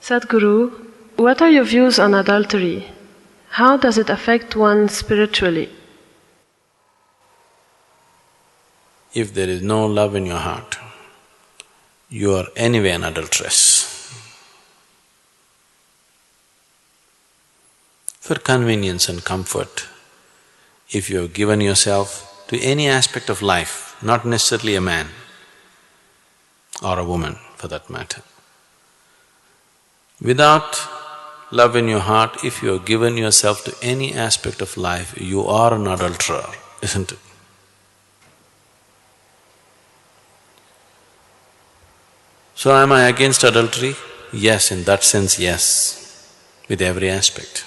Sadhguru, what are your views on adultery? How does it affect one spiritually? If there is no love in your heart, you are anyway an adulteress. For convenience and comfort, if you have given yourself to any aspect of life, not necessarily a man or a woman for that matter, without love in your heart, if you have given yourself to any aspect of life, you are an adulterer, isn't it? So am I against adultery? Yes, in that sense, yes, with every aspect.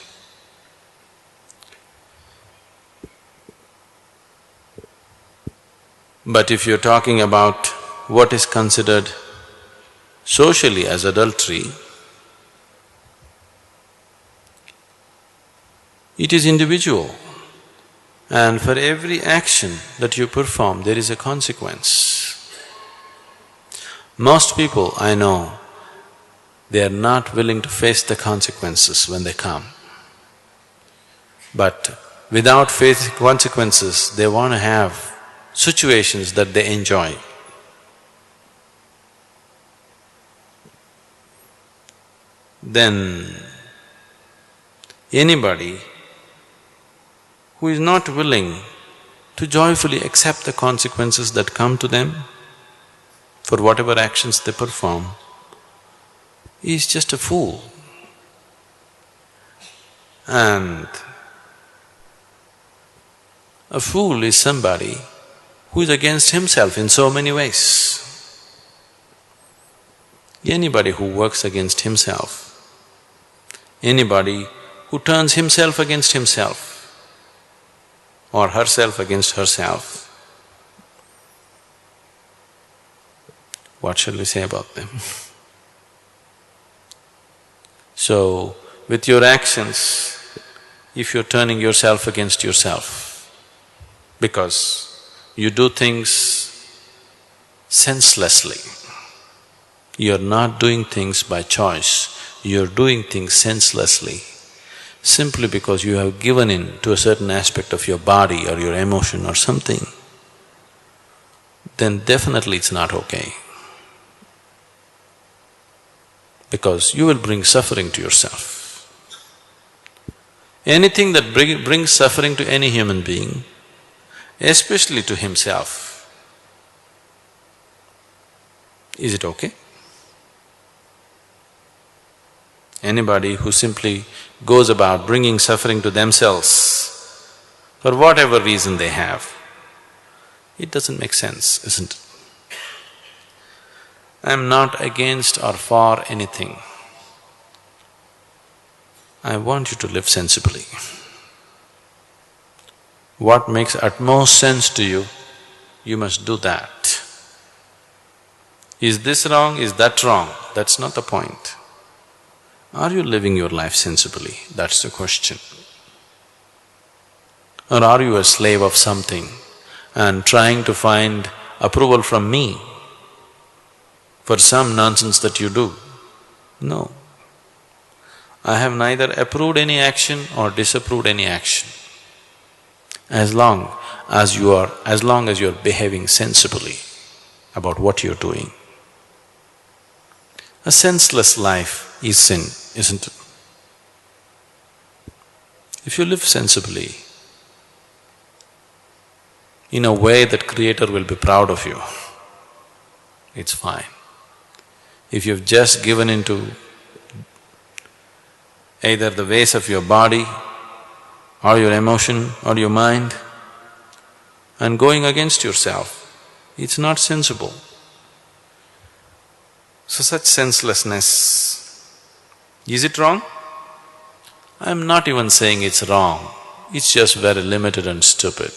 But if you're talking about what is considered socially as adultery, it is individual, and for every action that you perform, there is a consequence. Most people I know, they are not willing to face the consequences when they come. But without facing consequences, they want to have situations that they enjoy. Then anybody who is not willing to joyfully accept the consequences that come to them for whatever actions they perform is just a fool. And a fool is somebody who is against himself in so many ways. Anybody who works against himself, anybody who turns himself against himself or herself against herself, what shall we say about them? So, with your actions, if you're turning yourself against yourself, because you do things senselessly, you're not doing things by choice, you're doing things senselessly, simply because you have given in to a certain aspect of your body or your emotion or something, then definitely it's not okay. Because you will bring suffering to yourself. Anything that brings suffering to any human being, especially to himself, is it okay? Anybody who simply goes about bringing suffering to themselves for whatever reason they have, it doesn't make sense, isn't it? I'm not against or for anything. I want you to live sensibly. What makes utmost sense to you, you must do that. Is this wrong, is that wrong? That's not the point. Are you living your life sensibly? That's the question. Or are you a slave of something and trying to find approval from me for some nonsense that you do? No. I have neither approved any action or disapproved any action. As long as you're behaving sensibly about what you're doing. A senseless life is sin, isn't it? If you live sensibly, in a way that Creator will be proud of you, it's fine. If you've just given into either the ways of your body or your emotion or your mind and going against yourself, it's not sensible. So such senselessness, is it wrong? I'm not even saying it's wrong, it's just very limited and stupid.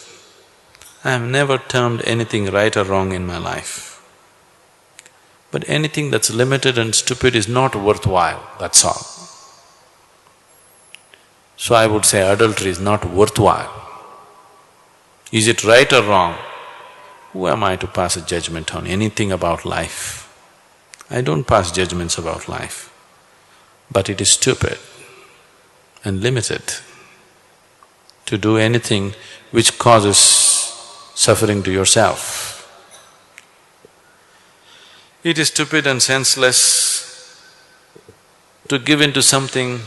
I have never termed anything right or wrong in my life. But anything that's limited and stupid is not worthwhile, that's all. So I would say adultery is not worthwhile. Is it right or wrong? Who am I to pass a judgment on anything about life? I don't pass judgments about life. but it is stupid and limited to do anything which causes suffering to yourself. It is stupid and senseless to give in to something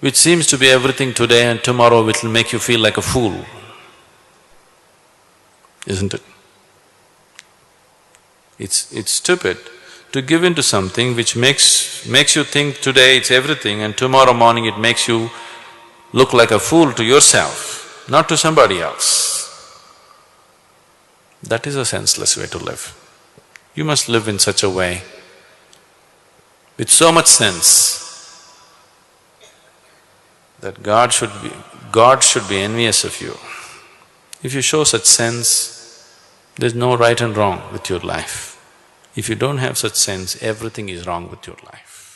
which seems to be everything today and tomorrow it will make you feel like a fool, isn't it? It's stupid to give in to something which makes you think today it's everything and tomorrow morning it makes you look like a fool to yourself, not to somebody else. That is a senseless way to live. You must live in such a way, with so much sense, that God should be envious of you. If you show such sense, there's no right and wrong with your life. If you don't have such sense, everything is wrong with your life.